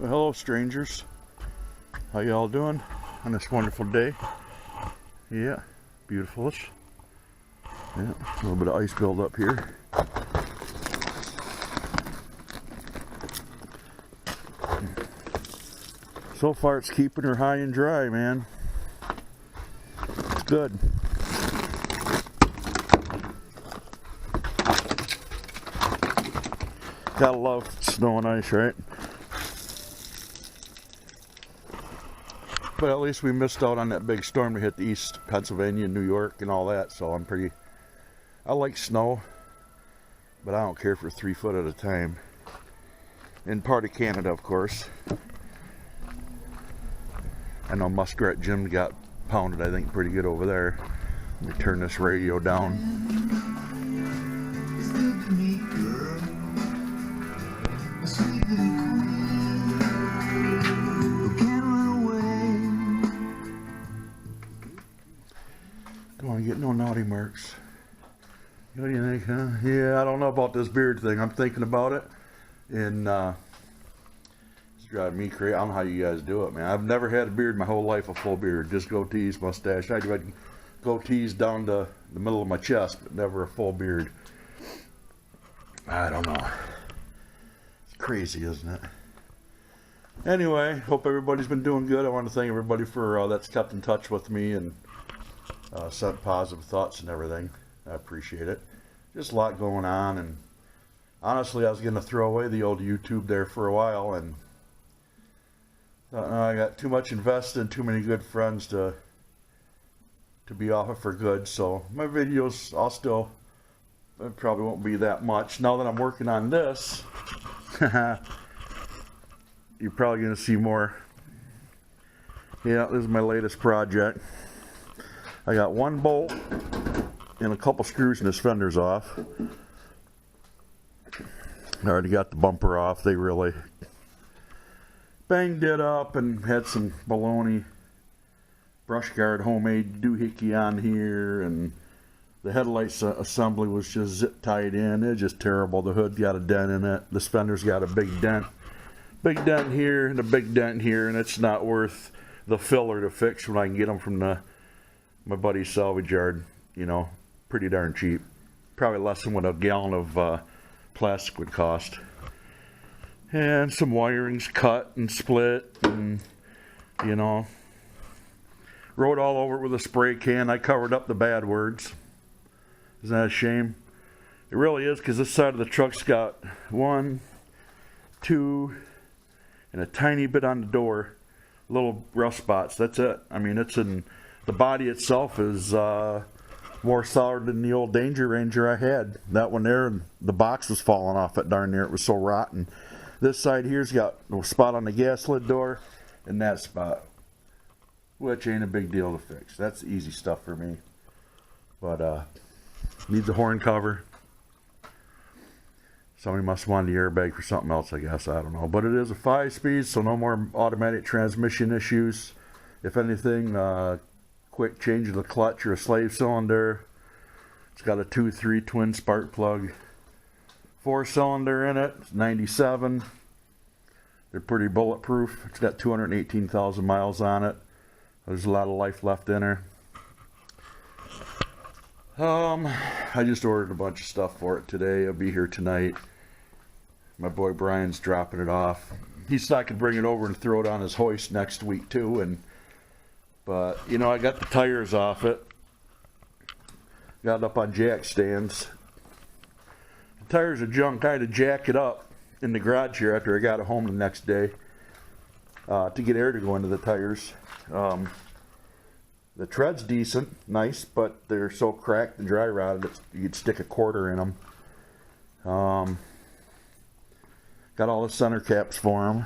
Well, hello strangers, how y'all doing on this wonderful day? Yeah, beautiful-ish. Yeah, a little bit of ice build up here. So far it's keeping her high and dry, man. It's good. Gotta love snow and ice, right? But at least we missed out on that big storm that hit the east Pennsylvania and New York and all that, so I like snow, but I don't care for 3 foot at a time. In part of Canada, of course. I know Muskrat Jim got pounded, I think, pretty good over there. Let me turn this radio down. Don't want to get no naughty marks. What do you think, huh? Yeah, I don't know about this beard thing. I'm thinking about it, and it's driving me crazy. I don't know how you guys do it, man. I've never had a beard my whole life, a full beard. Just goatees, mustache. I had goatees down to the middle of my chest, but never a full beard. I don't know. It's crazy, isn't it? Anyway, hope everybody's been doing good. I want to thank everybody for that's kept in touch with me and sent positive thoughts and everything. I appreciate it. Just a lot going on, and honestly, I was going to throw away the old YouTube there for a while, and I got too much invested and too many good friends to be off it for good. So my videos, it probably won't be that much. Now that I'm working on this, you're probably going to see more. Yeah, this is my latest project. I got one bolt and a couple screws and this fender's off. I already got the bumper off. They really banged it up and had some baloney brush guard homemade doohickey on here, and the headlights assembly was just zip tied in. It's just terrible. The hood got a dent in it. This fender's got a big dent here and a big dent here, and it's not worth the filler to fix when I can get them from my buddy's salvage yard. You know, pretty darn cheap. Probably less than what a gallon of plastic would cost. And some wiring's cut and split, and you know, wrote all over it with a spray can. I covered up the bad words. Isn't that a shame? It really is, because this side of the truck's got 1, 2, and a tiny bit on the door, little rough spots. That's it. I mean, the body itself is more solid than the old Danger Ranger I had. That one there, the box was falling off it darn near. It was so rotten. This side here's got a spot on the gas lid door and that spot, which ain't a big deal to fix. That's easy stuff for me. But needs a horn cover. Somebody must want the airbag for something else, I guess. I don't know. But it is a 5-speed, so no more automatic transmission issues. If anything, quick change of the clutch or a slave cylinder. It's got a 2-3 twin spark plug 4-cylinder in it. It's 97. They're pretty bulletproof. It's got 218,000 miles on it. There's a lot of life left in her. I just ordered a bunch of stuff for it today. It'll be here tonight. My boy Brian's dropping it off. He said I could bring it over and throw it on his hoist next week too. But you know, I got the tires off it. Got it up on jack stands. The tires are junk. I had to jack it up in the garage here after I got it home the next day to get air to go into the tires. The tread's decent, nice, but they're so cracked and dry rotted you'd stick a quarter in them. Got all the center caps for them.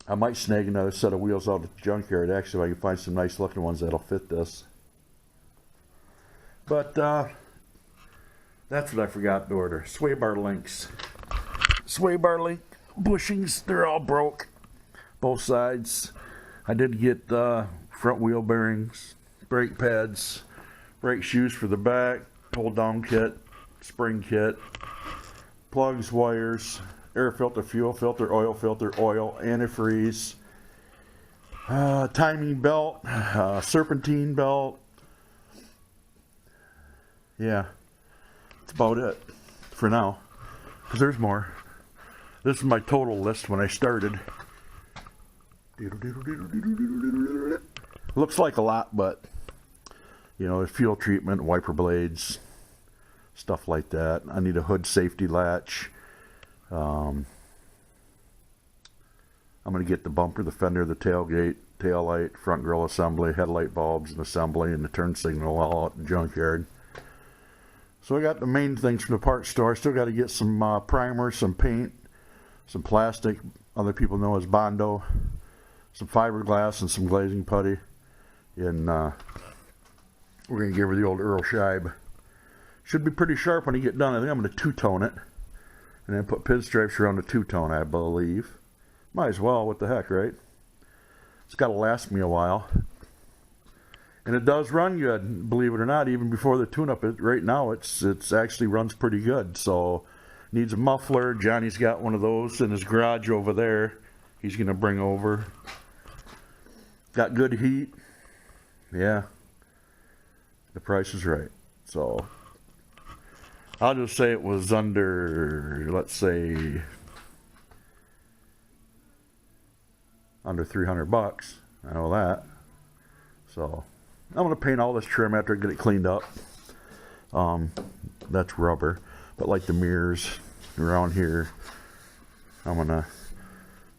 I might snag another set of wheels out at the junkyard, actually, if I can find some nice looking ones that'll fit this. But that's what I forgot to order. Sway bar links. Sway bar link bushings, they're all broke. Both sides. I did get front wheel bearings, brake pads, brake shoes for the back, pull down kit, spring kit, plugs, wires, air filter, fuel filter, oil, antifreeze, timing belt, serpentine belt. Yeah, that's about it for now, because there's more. This is my total list when I started. Looks like a lot, but you know, there's fuel treatment, wiper blades, stuff like that. I need a hood safety latch. I'm going to get the bumper, the fender, the tailgate, tail light, front grille assembly, headlight bulbs and assembly, and the turn signal all out in the junkyard. So I got the main things from the parts store. I still got to get some primer, some paint, some plastic, other people know as Bondo, some fiberglass, and some glazing putty. And we're going to give her the old Earl Scheib. Should be pretty sharp when you get done. I think I'm going to two-tone it. And then put pinstripes around the two-tone, I believe. Might as well, what the heck, right? It's got to last me a while. And it does run good, believe it or not, even before the tune-up. Right now, it's actually runs pretty good. So, needs a muffler. Johnny's got one of those in his garage over there. He's going to bring over. Got good heat. Yeah. The price is right. So, I'll just say it was under, let's say, under $300. I know that. So, I'm going to paint all this trim after I get it cleaned up. That's rubber. But like the mirrors around here, I'm going to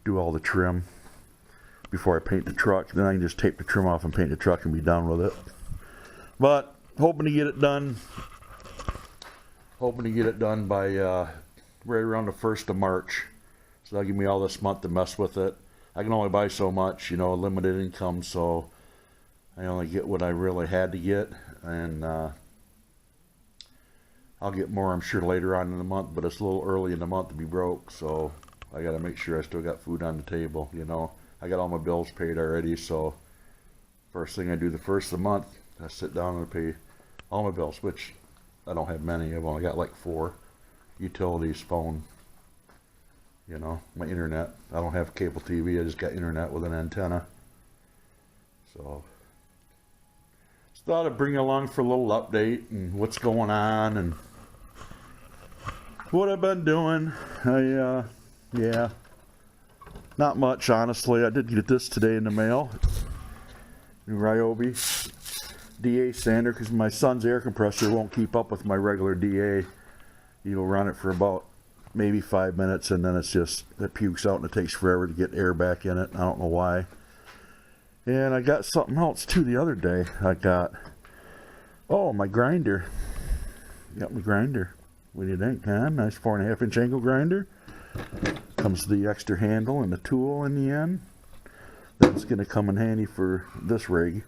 do all the trim before I paint the truck. Then I can just tape the trim off and paint the truck and be done with it. But, hoping to get it done. Hoping to get it done by right around the 1st of March. So that'll give me all this month to mess with it. I can only buy so much, you know, limited income, so I only get what I really had to get. And I'll get more, I'm sure, later on in the month, but it's a little early in the month to be broke, so I got to make sure I still got food on the table, you know. I got all my bills paid already, so first thing I do the first of the month, I sit down and pay all my bills, which I don't have many. I've only got like 4. Utilities, phone, you know, my internet. I don't have cable TV. I just got internet with an antenna. So, just thought I'd bring you along for a little update and what's going on and what I've been doing. Yeah, not much, honestly. I did get this today in the mail. New Ryobi DA sander, because my son's air compressor won't keep up with my regular DA. You'll run it for about maybe 5 minutes and then it pukes out and it takes forever to get air back in it. I don't know why. And I got something else too the other day. I got, my grinder. Got my grinder. What do you think, huh? Nice 4.5-inch angle grinder. Comes with the extra handle and the tool in the end. That's going to come in handy for this rig.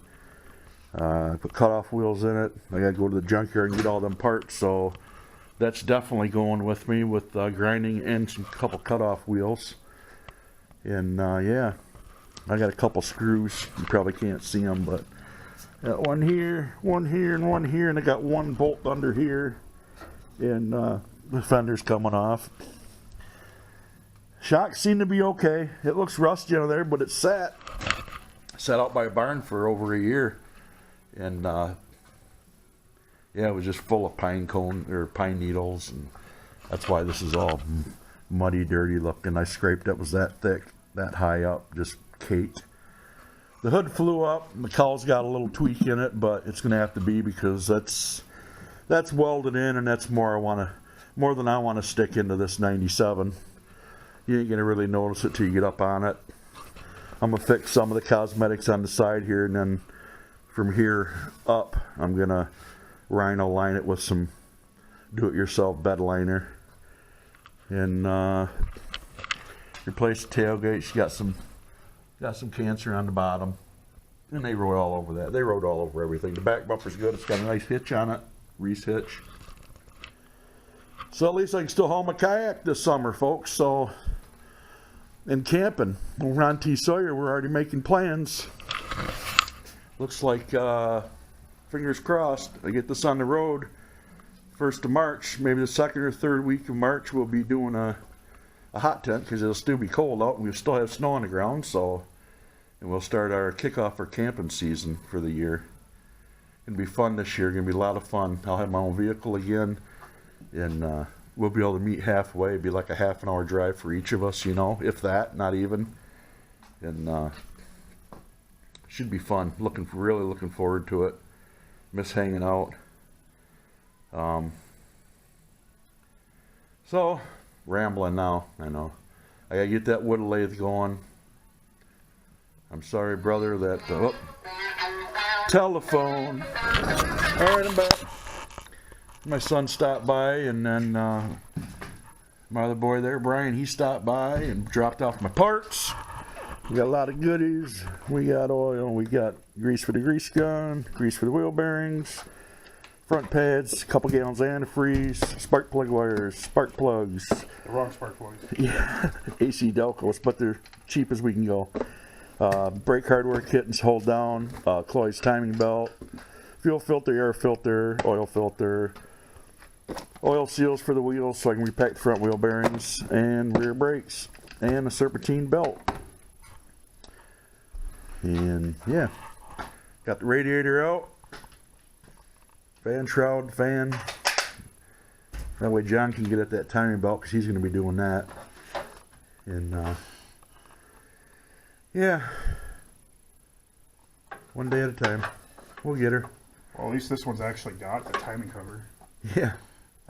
Put cutoff wheels in it. I gotta go to the junkyard and get all them parts, so that's definitely going with me with grinding and some couple cutoff wheels. And yeah, I got a couple screws. You probably can't see them, but got one here, and one here, and I got one bolt under here, and the fender's coming off. Shocks seem to be okay. It looks rusty under there, but it's sat out by a barn for over a year. And yeah, it was just full of pine needles, and that's why this is all muddy, dirty looking. I scraped it, was that thick, that high up, just caked. The hood flew up. The cowl's got a little tweak in it, but it's gonna have to be because that's welded in, and that's more than I want to stick into this 97. You ain't gonna really notice it till you get up on it. I'm gonna fix some of the cosmetics on the side here, and then from here up, I'm gonna rhino line it with some do-it-yourself bed liner, and replace the tailgate. She got some cancer on the bottom, and they rode all over that. They rode all over everything. The back bumper's good. It's got a nice hitch on it, Reese hitch. So at least I can still haul my kayak this summer, folks. So, and camping over on T. Sawyer, we're already making plans. Looks like, fingers crossed, I get this on the road 1st of March, maybe the 2nd or 3rd week of March. We'll be doing a a hot tent because it'll still be cold out and we'll still have snow on the ground. So, and we'll start our kickoff for camping season for the year. It'll be fun this year. Gonna be a lot of fun. I'll have my own vehicle again, and we'll be able to meet halfway. It'll be like a half an hour drive for each of us, you know, if that, not even. And should be fun. Really looking forward to it. Miss hanging out. So, rambling now, I know. I gotta get that wood lathe going. I'm sorry, brother, that, telephone. Alright, I'm back. My son stopped by, and then, my other boy there, Brian, he stopped by and dropped off my parts. We got a lot of goodies. We got oil, we got grease for the grease gun, grease for the wheel bearings, front pads, a couple gallons of antifreeze, spark plug wires, spark plugs. The wrong spark plugs. Yeah, AC Delcos, but they're cheap as we can go. Brake hardware kit and hold down, Cloyd's timing belt, fuel filter, air filter, oil seals for the wheels so I can repack the front wheel bearings and rear brakes, and a serpentine belt. And yeah, got the radiator out. Fan shroud, fan. That way John can get at that timing belt because he's going to be doing that. And yeah, one day at a time. We'll get her. Well, at least this one's actually got the timing cover. Yeah.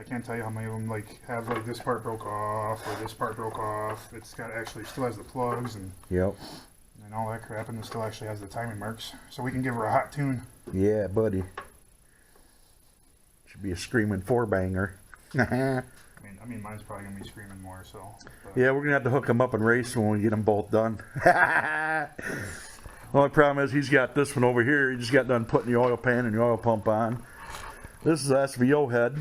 I can't tell you how many of them like have like this part broke off or this part broke off. It's got actually still has the plugs and Yep. and all that crap, and it still actually has the timing marks, so we can give her a hot tune. Yeah, buddy. Should be a screaming four banger. I mean, mine's probably gonna be screaming more. So. But. Yeah, we're gonna have to hook them up and race when we get them both done. Only problem is he's got this one over here. He just got done putting the oil pan and the oil pump on. This is an SVO head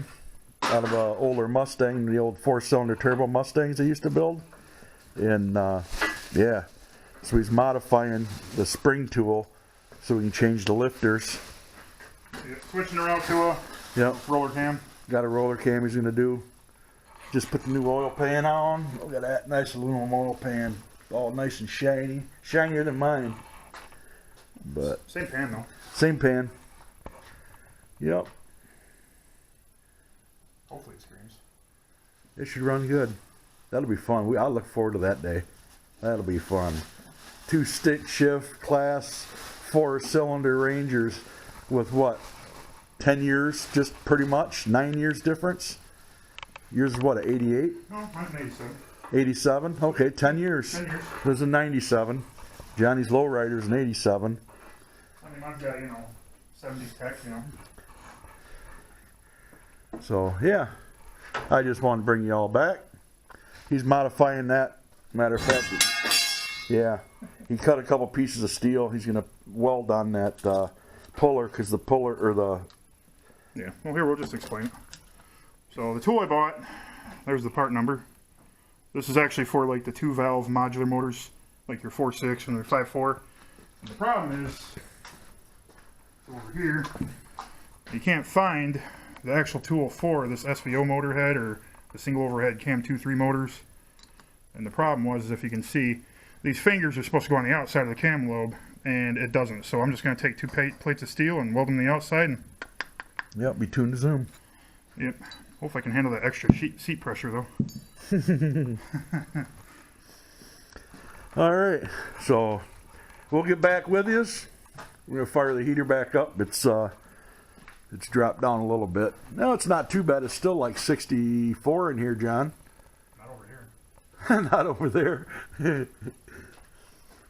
out of an older Mustang, the old 4-cylinder turbo Mustangs they used to build. And yeah, so he's modifying the spring tool so we can change the lifters. Yeah, switching around to a roller cam. Got a roller cam he's gonna do. Just put the new oil pan on. Look at that nice aluminum oil pan, all nice and shiny, shinier than mine. But same pan though. Same pan. Yep. Hopefully it screams. It should run good. That'll be fun. I look forward to that day. That'll be fun. 2 stick shift class 4-cylinder Rangers with what? 10 years, just pretty much 9 years difference. Yours is what, a 88? No, mine's an 87. 87? Okay, 10 years. 10 years. There's a 97. Johnny's lowrider's an 87. I mean, mine's got 70s tech, So yeah, I just wanted to bring you all back. He's modifying that. Matter of fact, yeah, he cut a couple pieces of steel. He's gonna weld on that puller because the puller or the. Yeah. Well, here we'll just explain it. So the tool I bought, there's the part number. This is actually for like the 2-valve modular motors, like your 4.6 and your 5.4. And the problem is over here, you can't find the actual tool for this SVO motor head or the single overhead Cam 2.3 motors. And the problem was, if you can see, these fingers are supposed to go on the outside of the cam lobe, and it doesn't. So I'm just going to take 2 plates of steel and weld them to the outside. And Yep, be tuned to zoom. Yep. Hopefully I can handle that extra seat pressure though. All right, so we'll get back with you. We're gonna fire the heater back up. It's dropped down a little bit. No, it's not too bad. It's still like 64 in here, John. Not over here. Not over there.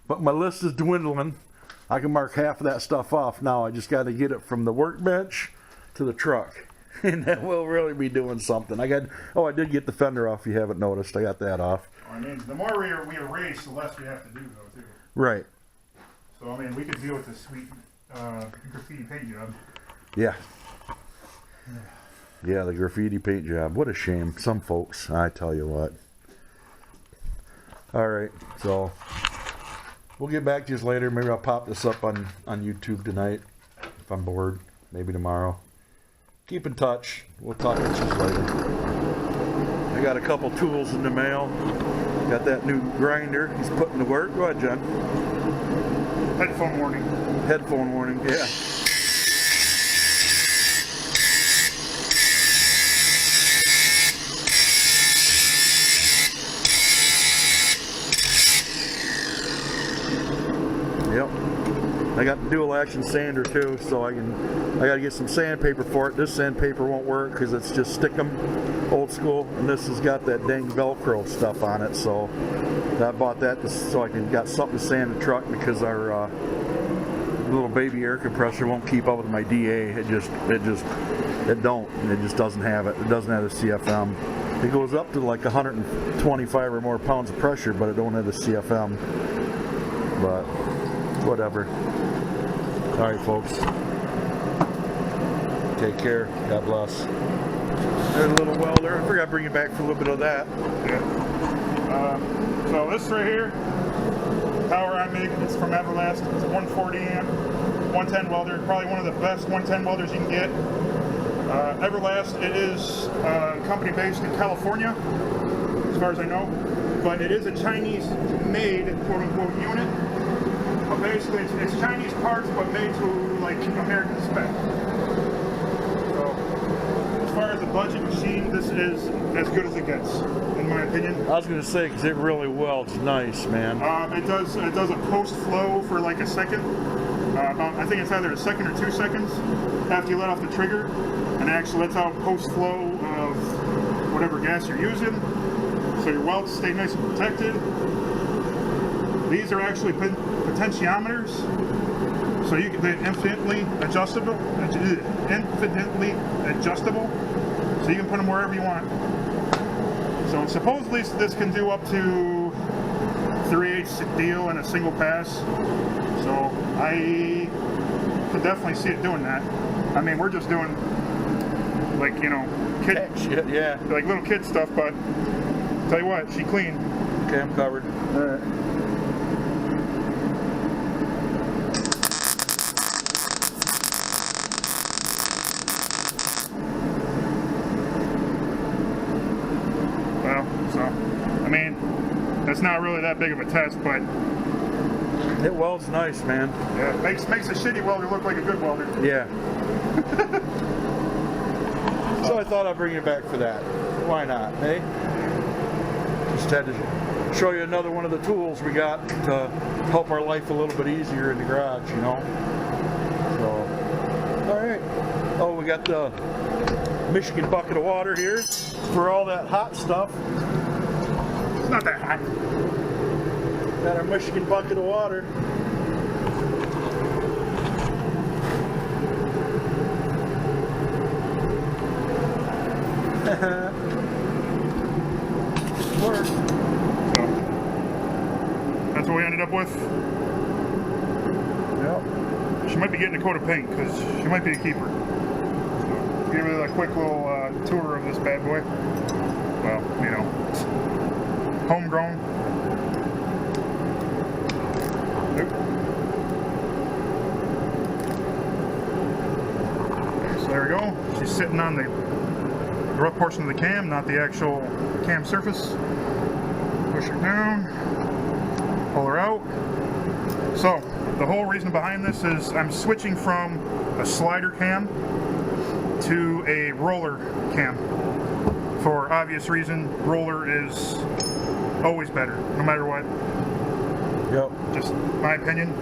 But my list is dwindling. I can mark half of that stuff off now. I just got to get it from the workbench to the truck. And then we'll really be doing something. I did get the fender off, if you haven't noticed. I got that off. I mean, the more we erase, the less we have to do, though, too. Right. So, I mean, we could deal with this sweet graffiti paint job. Yeah. Yeah, the graffiti paint job. What a shame. Some folks, I tell you what. All right, so we'll get back to you later. Maybe I'll pop this up on YouTube tonight if I'm bored. Maybe tomorrow. Keep in touch. We'll talk to you later. I got a couple tools in the mail. Got that new grinder he's putting to work. Go ahead, John. Headphone warning. Headphone warning, yeah. Yep. I got the dual action sander too, so I gotta get some sandpaper for it. This sandpaper won't work because it's just stickum, old school, and this has got that dang Velcro stuff on it. So I bought that so I got something to sand the truck because our little baby air compressor won't keep up with my DA. It just doesn't have it. It doesn't have the CFM. It goes up to like 125 or more pounds of pressure, but it don't have the CFM. But whatever. All right, folks. Take care. God bless. There's a little welder. I forgot to bring you back for a little bit of that. Yeah. So this right here, power I make, it's from Everlast. It's a 140 amp, 110 welder. Probably one of the best 110 welders you can get. Everlast, it is a company based in California, as far as I know. But it is a Chinese-made, quote-unquote, unit. But basically, it's Chinese parts, but made to like American spec. So, as far as a budget machine, this is as good as it gets, in my opinion. I was gonna say because it really welds nice, man. It does a post flow for like a second. I think it's either a second or 2 seconds after you let off the trigger, and it actually lets out post flow of whatever gas you're using, so your welds stay nice and protected. These are actually potentiometers, so they're infinitely adjustable, so you can put them wherever you want. So supposedly this can do up to 3/8 deal in a single pass. So I could definitely see it doing that. I mean, we're just doing like, you know, kid shit, yeah. Like little kid stuff, but tell you what, she clean. Okay, I'm covered. All right. I mean, that's not really that big of a test, but it welds nice, man. Yeah, makes a shitty welder look like a good welder. Yeah. So I thought I'd bring you back for that. Why not, eh? Just had to show you another one of the tools we got to help our life a little bit easier in the garage, you know. So, all right. Oh, we got the Michigan bucket of water here for all that hot stuff. It's not that hot. Got our Michigan bucket of water. Work. So, that's what we ended up with. Yep. She might be getting a coat of paint because she might be a keeper. So, give you a quick little tour of this bad boy. Well, you know, homegrown. So there we go. She's sitting on the rough portion of the cam, not the actual cam surface. Push her down, pull her out. So the whole reason behind this is I'm switching from a slider cam to a roller cam. For obvious reason, roller is always better, no matter what. Yep. Just my opinion.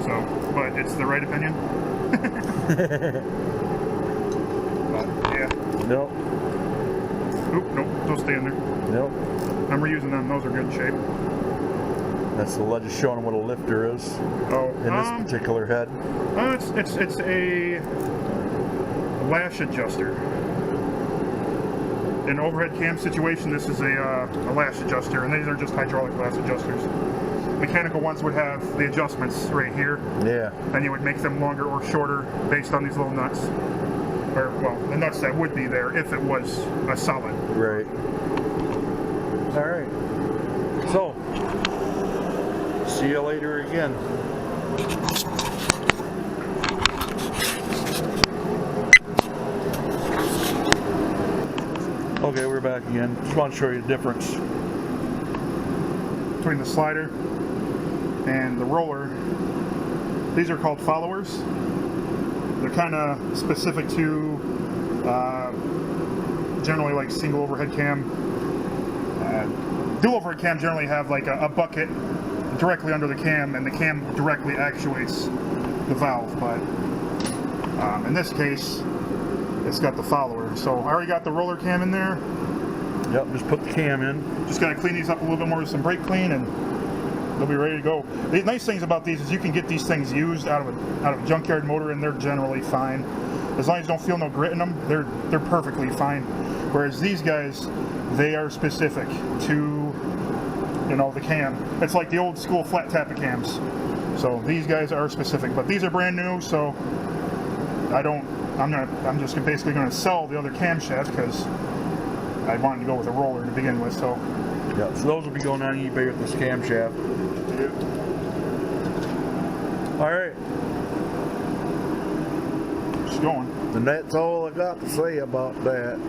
So, but it's the right opinion. But, yeah. Nope. Oop, nope, those stay in there. Nope. I'm reusing them, those are good in shape. That's the lead, just showing what a lifter is Oh, in this particular head. It's a lash adjuster. In an overhead cam situation, this is a lash adjuster, and these are just hydraulic lash adjusters. Mechanical ones would have the adjustments right here. Yeah. And you would make them longer or shorter based on these little nuts. Or, well, the nuts that would be there if it was a solid. Right. All right. So, see you later again. Okay, we're back again. Just want to show you the difference. between the slider and the roller. These are called followers. They're kind of specific to generally like single overhead cam. Dual overhead cam generally have like a bucket directly under the cam, and the cam directly actuates the valve, but in this case it's got the follower. So I already got the roller cam in there. Yep, just put the cam in. Just gotta clean these up a little bit more with some brake clean, and they'll be ready to go. The nice things about these is you can get these things used out of a junkyard motor, and they're generally fine. As long as you don't feel no grit in them, they're perfectly fine. Whereas these guys, they are specific to, you know, the cam. It's like the old school flat tappet cams. So these guys are specific, but these are brand new, so I'm just basically gonna sell the other camshaft because I wanted to go with a roller to begin with. So Yeah, so those will be going on eBay with this camshaft. All right, just going. And that's all I got to say about that.